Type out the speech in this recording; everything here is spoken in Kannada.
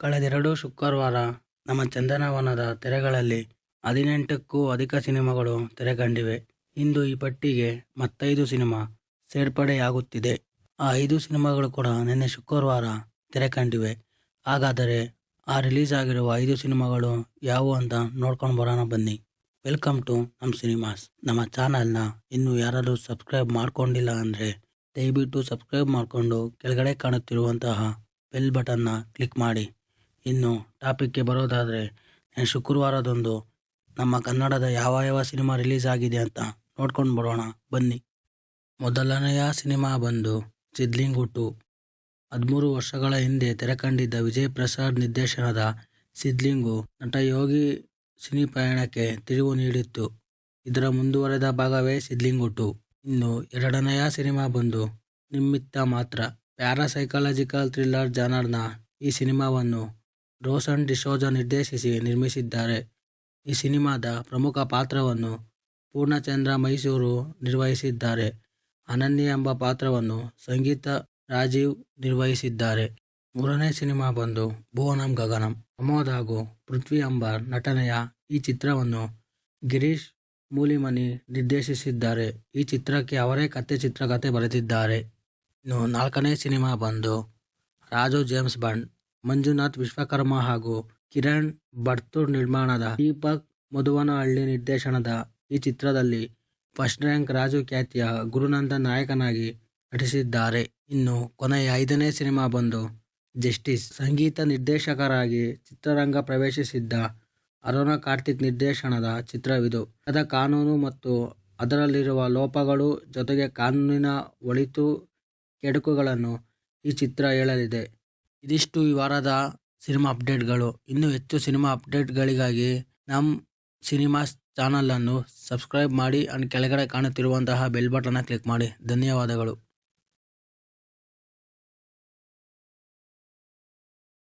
ಕಳೆದೆರಡು ಶುಕ್ರವಾರ ನಮ್ಮ ಚಂದನವನದ ತೆರೆಗಳಲ್ಲಿ 18ಕ್ಕೂ ಅಧಿಕ ಸಿನಿಮಾಗಳು ತೆರೆಕಂಡಿವೆ. ಇಂದು ಈ ಪಟ್ಟಿಗೆ ಮತ್ತೈದು ಸಿನಿಮಾ ಸೇರ್ಪಡೆಯಾಗುತ್ತಿದೆ. ಆ 5 ಸಿನಿಮಾಗಳು ಕೂಡ ನಿನ್ನೆ ಶುಕ್ರವಾರ ತೆರೆಕಂಡಿವೆ. ಹಾಗಾದರೆ ಆ ರಿಲೀಸ್ ಆಗಿರುವ 5 ಸಿನಿಮಾಗಳು ಯಾವುವು ಅಂತ ನೋಡ್ಕೊಂಡು ಬರೋಣ ಬನ್ನಿ. ವೆಲ್ಕಮ್ ಟು ನಮ್ಮ ಸಿನಿಮಾಸ್. ನಮ್ಮ ಚಾನಲ್ನ ಇನ್ನೂ ಯಾರಾದರೂ ಸಬ್ಸ್ಕ್ರೈಬ್ ಮಾಡ್ಕೊಂಡಿಲ್ಲ ಅಂದರೆ ದಯವಿಟ್ಟು ಸಬ್ಸ್ಕ್ರೈಬ್ ಮಾಡಿಕೊಂಡು ಕೆಳಗಡೆ ಕಾಣುತ್ತಿರುವಂತಹ ಬೆಲ್ ಬಟನ್ನ ಕ್ಲಿಕ್ ಮಾಡಿ. ಇನ್ನು ಟಾಪಿಕ್ಗೆ ಬರೋದಾದರೆ, ಶುಕ್ರವಾರದಂದು ನಮ್ಮ ಕನ್ನಡದ ಯಾವ ಸಿನಿಮಾ ರಿಲೀಸ್ ಆಗಿದೆ ಅಂತ ನೋಡ್ಕೊಂಡು ಬರೋಣ ಬನ್ನಿ. ಮೊದಲನೆಯ ಸಿನಿಮಾ ಬಂದು ಸಿದ್ಲಿಂಗು 2. 13 ವರ್ಷಗಳ ಹಿಂದೆ ತೆರೆಕಂಡಿದ್ದ ವಿಜಯ್ ಪ್ರಸಾದ್ ನಿರ್ದೇಶನದ ಸಿದ್ಲಿಂಗು ನಟ ಯೋಗಿ ಸಿನಿಪಯಣಕ್ಕೆ ತಿರುವು ನೀಡಿತ್ತು. ಇದರ ಮುಂದುವರೆದ ಭಾಗವೇ ಸಿದ್ಲಿಂಗು 2. ಇನ್ನು ಎರಡನೆಯ ಸಿನಿಮಾ ಬಂದು ನಿಮ್ಮಿತ್ತ ಮಾತ್ರ. ಪ್ಯಾರಾಸೈಕಾಲಜಿಕಲ್ ಥ್ರಿಲ್ಲರ್ ಜಾನರ್ನ ಈ ಸಿನಿಮಾವನ್ನು ರೋಷನ್ ಡಿಸೋಜಾ ನಿರ್ದೇಶಿಸಿ ನಿರ್ಮಿಸಿದ್ದಾರೆ. ಈ ಸಿನಿಮಾದ ಪ್ರಮುಖ ಪಾತ್ರವನ್ನು ಪೂರ್ಣಚಂದ್ರ ಮೈಸೂರು ನಿರ್ವಹಿಸಿದ್ದಾರೆ. ಅನನ್ಯ ಎಂಬ ಪಾತ್ರವನ್ನು ಸಂಗೀತ ರಾಜೀವ್ ನಿರ್ವಹಿಸಿದ್ದಾರೆ. ಮೂರನೇ ಸಿನಿಮಾ ಬಂದು ಭುವನಂ ಗಗನಂ. ಪ್ರಮೋದ್ ಹಾಗೂ ಪೃಥ್ವಿ ಅಂಬಾರ್ ನಟನೆಯ ಈ ಚಿತ್ರವನ್ನು ಗಿರೀಶ್ ಮೂಲಿಮನಿ ನಿರ್ದೇಶಿಸಿದ್ದಾರೆ. ಈ ಚಿತ್ರಕ್ಕೆ ಅವರೇ ಚಿತ್ರಕಥೆ ಬರೆದಿದ್ದಾರೆ. ಇನ್ನು ನಾಲ್ಕನೇ ಸಿನಿಮಾ ಬಂದು ರಾಜು ಜೇಮ್ಸ್ ಬಾಂಡ್. ಮಂಜುನಾಥ್ ವಿಶ್ವಕರ್ಮ ಹಾಗೂ ಕಿರಣ್ ಬರ್ತೂರ್ ನಿರ್ಮಾಣದ ದೀಪಕ್ ಮಧುವನಹಳ್ಳಿ ನಿರ್ದೇಶನದ ಈ ಚಿತ್ರದಲ್ಲಿ ಫಸ್ಟ್ ರ್ಯಾಂಕ್ ರಾಜು ಖ್ಯಾತಿಯ ಗುರುನಂದನ್ ನಾಯಕನಾಗಿ ನಟಿಸಿದ್ದಾರೆ. ಇನ್ನು ಕೊನೆಯ 5ನೇ ಸಿನಿಮಾ ಬಂದು ಜಸ್ಟಿಸ್. ಸಂಗೀತ ನಿರ್ದೇಶಕರಾಗಿ ಚಿತ್ರರಂಗ ಪ್ರವೇಶಿಸಿದ್ದ ಅರುಣ ಕಾರ್ತಿಕ್ ನಿರ್ದೇಶನದ ಚಿತ್ರವಿದು. ಕಾನೂನು ಮತ್ತು ಅದರಲ್ಲಿರುವ ಲೋಪಗಳು ಜೊತೆಗೆ ಕಾನೂನಿನ ಒಳಿತು ಕೆಡುಕುಗಳನ್ನು ಈ ಚಿತ್ರ ಹೇಳಲಿದೆ. ಇದಿಷ್ಟು ಈ ವಾರದ ಸಿನಿಮಾ ಅಪ್ಡೇಟ್ಗಳು. ಇನ್ನೂ ಹೆಚ್ಚು ಸಿನಿಮಾ ಅಪ್ಡೇಟ್ಗಳಿಗಾಗಿ ನಮ್ಮ ಸಿನಿಮಾಸ್ ಚಾನಲನ್ನು ಸಬ್ಸ್ಕ್ರೈಬ್ ಮಾಡಿ ಅಂಡ್ ಕೆಳಗಡೆ ಕಾಣುತ್ತಿರುವಂತಹ ಬೆಲ್ ಬಟನ್ನ ಕ್ಲಿಕ್ ಮಾಡಿ. ಧನ್ಯವಾದಗಳು.